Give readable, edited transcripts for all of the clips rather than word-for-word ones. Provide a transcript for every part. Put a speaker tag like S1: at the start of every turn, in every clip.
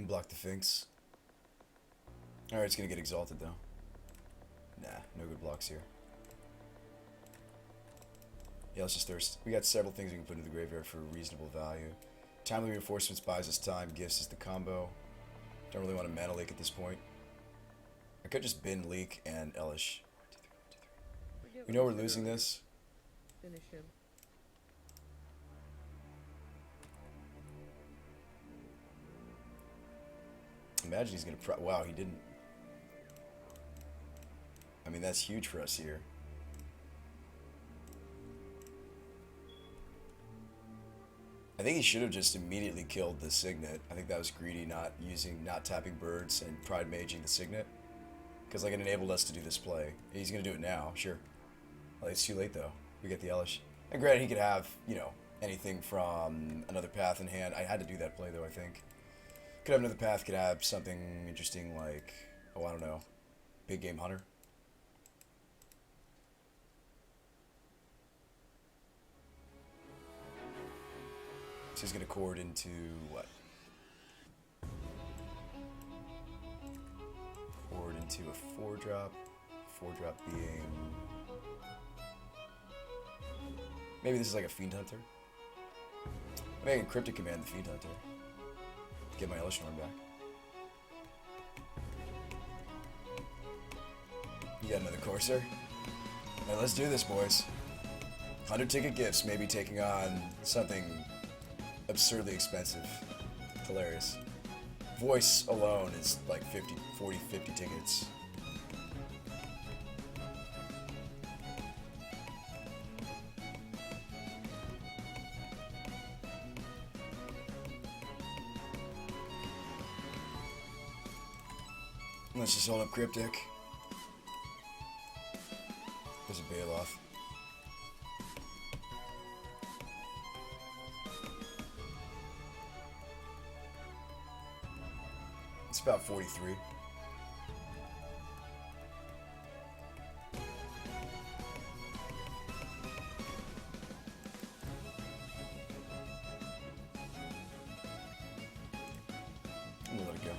S1: Unblock the Finks. Alright, it's gonna get exalted though. Nah, no good blocks here. Yeah, let's just thirst. We got several things we can put into the graveyard for reasonable value. Timely Reinforcements buys us time, gifts is the combo. Don't really want a mana leak at this point. I could just bin leak and Elish. We know we're losing this.
S2: Finish him.
S1: Imagine he's gonna wow, he didn't. I mean, that's huge for us here. I think he should have just immediately killed the Signet. I think that was greedy, not tapping birds and pride maging the Signet. Because like it enabled us to do this play. He's gonna do it now, sure. Well, it's too late though. We get the Elish. And granted, he could have, you know, anything from another path in hand. I had to do that play though, I think. Could have another path, could have something interesting like, oh, I don't know, Big Game Hunter. So he's going to chord into what? Chord into a 4-drop. 4-drop being... Maybe this is like a Fiend Hunter. Maybe I can Cryptic Command the Fiend Hunter. Get my Elishnorn back. You got another Corsair? Now let's do this, boys. 100-ticket gifts, maybe taking on something absurdly expensive. Hilarious. Voice alone is like 40, 50 tickets. Let's just hold up Cryptic. There's a Bailoff. It's about 43. I'm gonna let it go.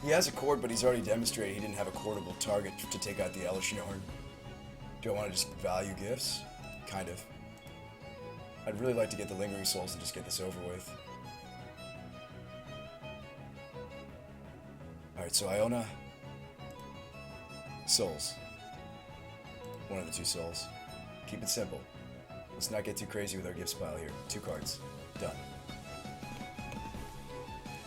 S1: He has a chord, but he's already demonstrated he didn't have a chordable target to take out the Elishnorn. Do I want to just value gifts? Kind of. I'd really like to get the Lingering Souls and just get this over with. Alright, so Iona. Souls. One of the two souls. Keep it simple. Let's not get too crazy with our gifts pile here. 2 cards. Done.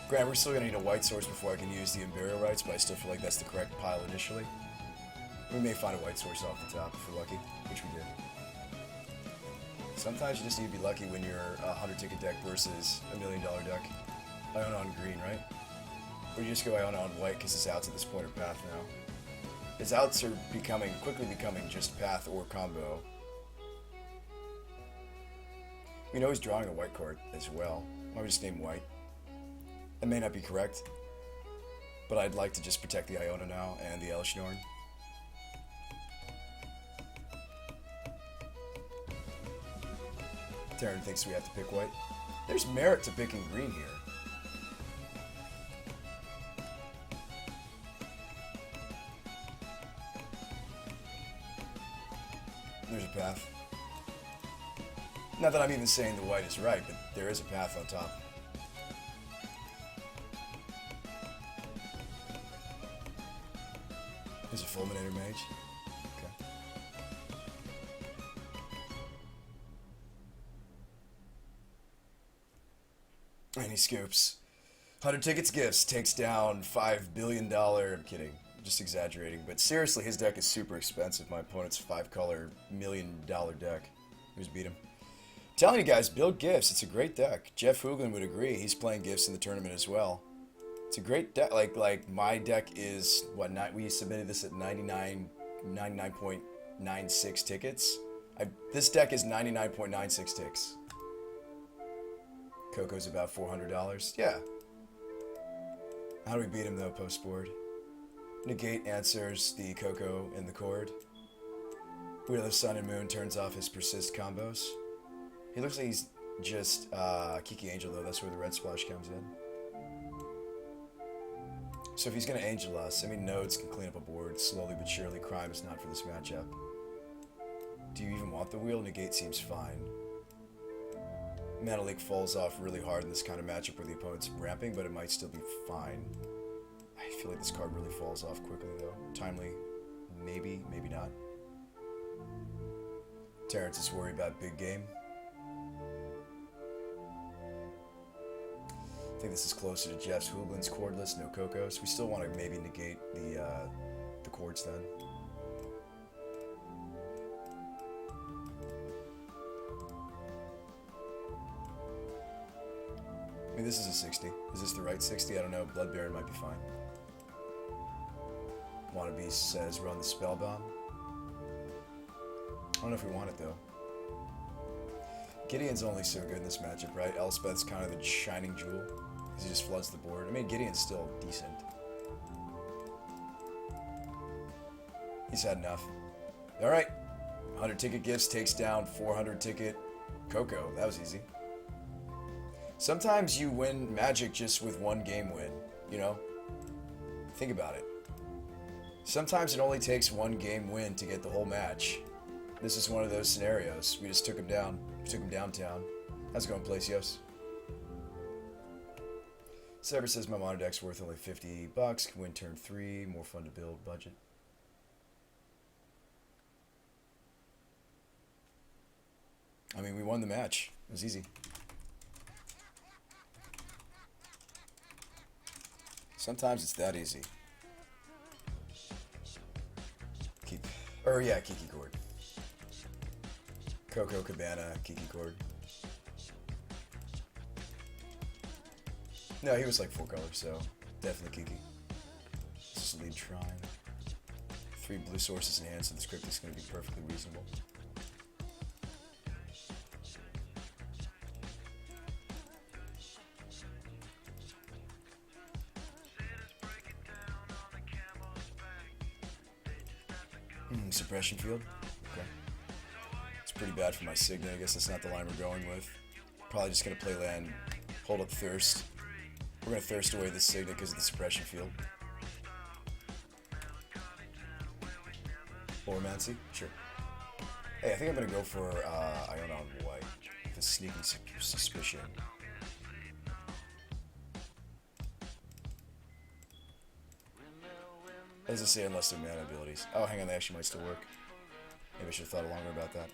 S1: Grant, we're still going to need a white source before I can use the Imperial Rights, but I still feel like that's the correct pile initially. We may find a white source off the top if we're lucky, which we did. Sometimes you just need to be lucky when you're a 100-ticket deck versus a $1 million deck. Iona on green, right? Or you just go Iona on white because his outs at this point are path now. His outs are quickly becoming just path or combo. We know he's drawing a white card as well. Why don't we just name white? That may not be correct, but I'd like to just protect the Iona now and the Elishnorn. Terran thinks we have to pick white. There's merit to picking green here. There's a path. Not that I'm even saying the white is right, but there is a path on top. There's a Fulminator Mage. Okay. And he scoops. 100 tickets gifts takes down $5 billion. I'm kidding. I'm just exaggerating. But seriously, his deck is super expensive. My opponent's 5-color $1 million deck. Who's beat him? Telling you guys, build gifts. It's a great deck. Jeff Hoogan would agree. He's playing gifts in the tournament as well. It's a great deck. Like my deck is what we submitted this at 99.96 tickets. This deck is 99.96 ticks. Coco's about $400. Yeah. How do we beat him though, post board? Negate answers the Coco and the Chord. Wheel of Sun and Moon turns off his persist combos. He looks like he's just Kiki Angel though, that's where the red splash comes in. So if he's going to Angel us, I mean nodes can clean up a board slowly but surely. Crime is not for this matchup. Do you even want the wheel? Negate seems fine. Mana Leak falls off really hard in this kind of matchup where the opponent's ramping, but it might still be fine. I feel like this card really falls off quickly though. Timely, maybe, maybe not. Terrence is worried about big game. I think this is closer to Jeff's Hoogland's cordless, no Cocos. We still want to maybe negate the chords then. I mean, this is a 60. Is this the right 60? I don't know. Blood Baron might be fine. Wannabe says run the Spellbomb. I don't know if we want it though. Gideon's only so good in this matchup, right? Elspeth's kind of the shining jewel because he just floods the board. I mean, Gideon's still decent. He's had enough. All right, 100 ticket gifts takes down 400 ticket Coco. That was easy. Sometimes you win Magic just with one game win, you know? Think about it. Sometimes it only takes one game win to get the whole match. This is one of those scenarios. We just took him down. We took him downtown. How's it going, Placios? Sever says my mono deck's worth only $50. Can win turn 3. More fun to build. Budget. I mean, we won the match. It was easy. Sometimes it's that easy. Kiki Chord. Coco Cabana, Kiki Chord. No, he was like 4 colors, so definitely Kiki. This is lead Shrine. 3 blue sources in hand, so the script is going to be perfectly reasonable. Suppression field. Okay. It's pretty bad for my Signet. I guess that's not the line we're going with. Probably just going to play land, hold up Thirst. We're going to Thirst away this Signet because of the suppression field. Oromancy? Sure. Hey, I think I'm going to go for Iona on white. The Sneaking Suspicion. As I say, unless they're mana abilities. Oh, hang on, they actually might still work. Maybe I should have thought longer about that.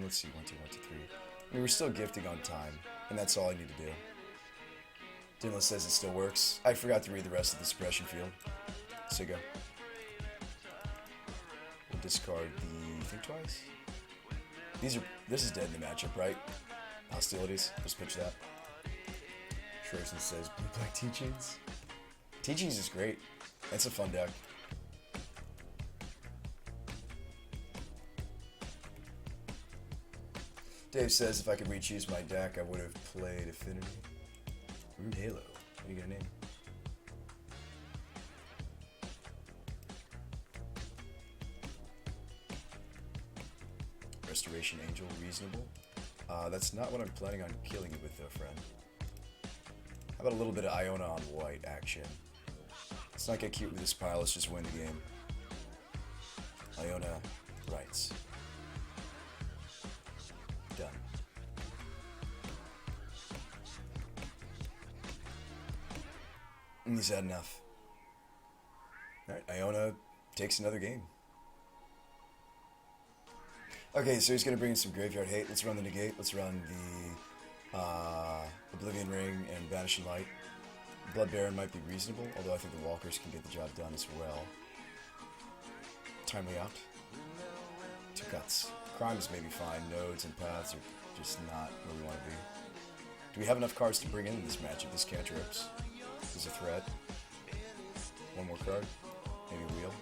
S1: Let's see, 1, 2, 1, 2, 3. I mean, we're still gifting on time, and that's all I need to do. Dinla says it still works. I forgot to read the rest of the suppression field. So go. We'll discard the Think Twice. This is dead in the matchup, right? Hostilities. Just pitch that. Schroesen says Blue Black Teachings. Teachings is great. It's a fun deck. Dave says if I could re-choose my deck, I would have played Affinity. Rude Halo. What do you got a name? Restoration Angel, reasonable. That's not what I'm planning on killing you with, though, friend. How about a little bit of Iona on white action? Let's not get cute with this pile, let's just win the game. Iona writes. Done. And he's had enough. Alright, Iona takes another game. Okay, so he's going to bring in some Graveyard Hate. Let's run the Negate. Let's run the Oblivion Ring and Vanishing Light. Blood Baron might be reasonable, although I think the Walkers can get the job done as well. Timely out. 2 cuts. Crimes may be fine. Nodes and paths are just not where we want to be. Do we have enough cards to bring in this matchup? This cantrips is a threat. 1 more card. Maybe a wheel.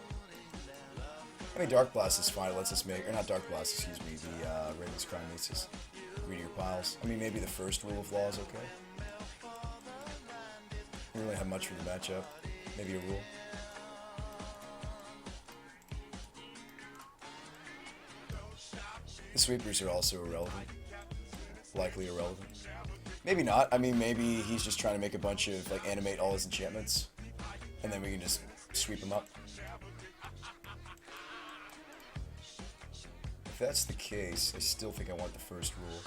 S1: I mean, Dark Blast is fine. It lets us make, or not Dark Blast, excuse me, the Raven's Crime lets us greedier piles. I mean, maybe the first Rule of Law is okay. We don't really have much for the matchup. Maybe a rule. sweepers are also irrelevant. Likely irrelevant. Maybe not. I mean, maybe he's just trying to make a bunch of, like, animate all his enchantments. And then we can just sweep him up. If that's the case, I still think I want the first rule.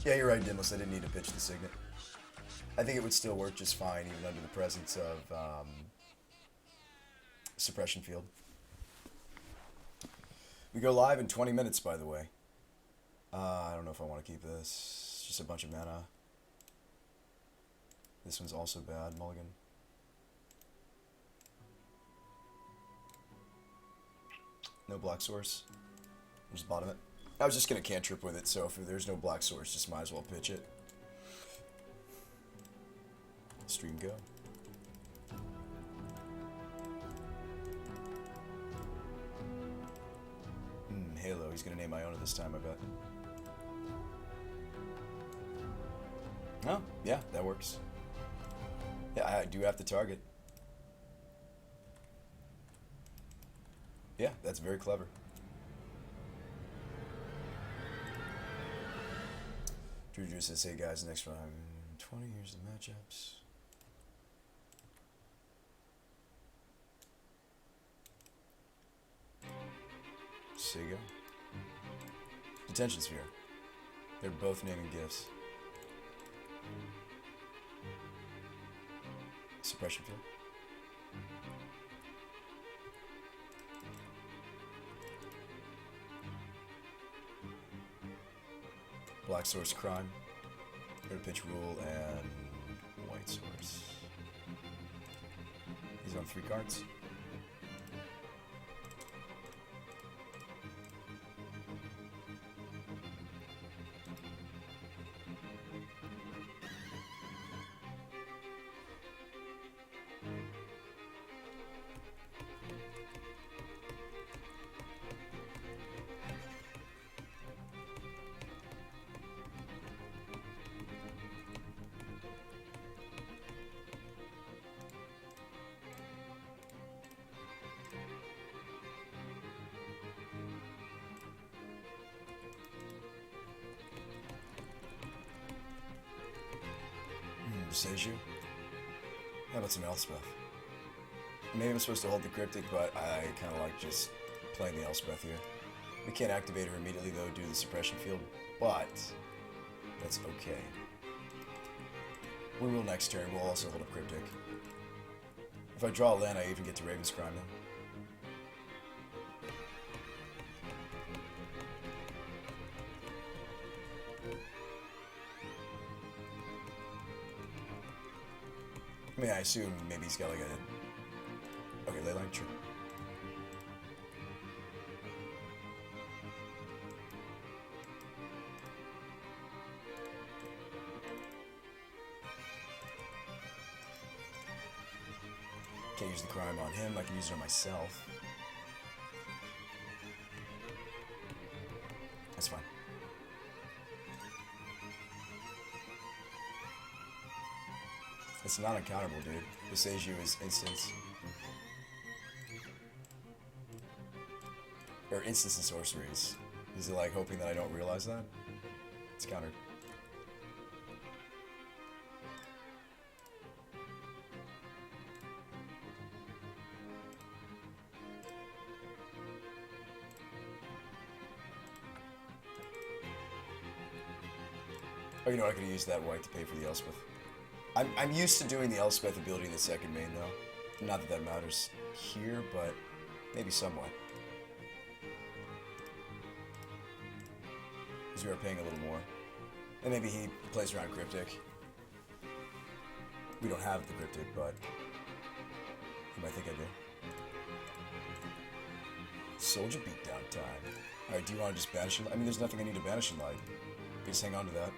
S1: Yeah, you're right, Dimless. I didn't need to pitch the Signet. I think it would still work just fine, even under the presence of Suppression Field. We go live in 20 minutes, by the way. I don't know if I want to keep this. It's just a bunch of mana. This one's also bad, Mulligan. No black source. I'll just bottom it. I was just going to cantrip with it, so if there's no black source, just might as well pitch it. Stream go. Halo. He's going to name Iona this time, I bet. Oh, yeah, that works. Yeah, I do have to target. Yeah, that's very clever. Drew says, hey guys, next round, 20 years of matchups. Sega. Detention Sphere. They're both naming gifts. Suppression Field. Black Source Crime. Red Pitch Rule and White Source. He's on 3 cards. Seju? How about some Elspeth? Maybe I'm supposed to hold the Cryptic, but I kind of like just playing the Elspeth here. We can't activate her immediately, though, due to the Suppression Field, but that's okay. We will next turn. We'll also hold a Cryptic. If I draw a land, I even get to Raven's Crime then. I mean, I assume maybe he's got like a... Okay, Leyline, true. Can't use the crime on him, I can use it on myself. That's fine. It's not uncountable, dude. The Seju is instance. Or instance and sorceries. Is it like hoping that I don't realize that? It's countered. Oh, you know what? I could use that white to pay for the Elspeth. I'm used to doing the Elspeth ability in the second main, though. Not that that matters here, but maybe somewhat. Because we are paying a little more. And maybe he plays around Cryptic. We don't have the Cryptic, but you might think I do. Soldier beatdown time. Alright, do you want to just banish him? I mean, there's nothing I need to banish in light. You just hang on to that.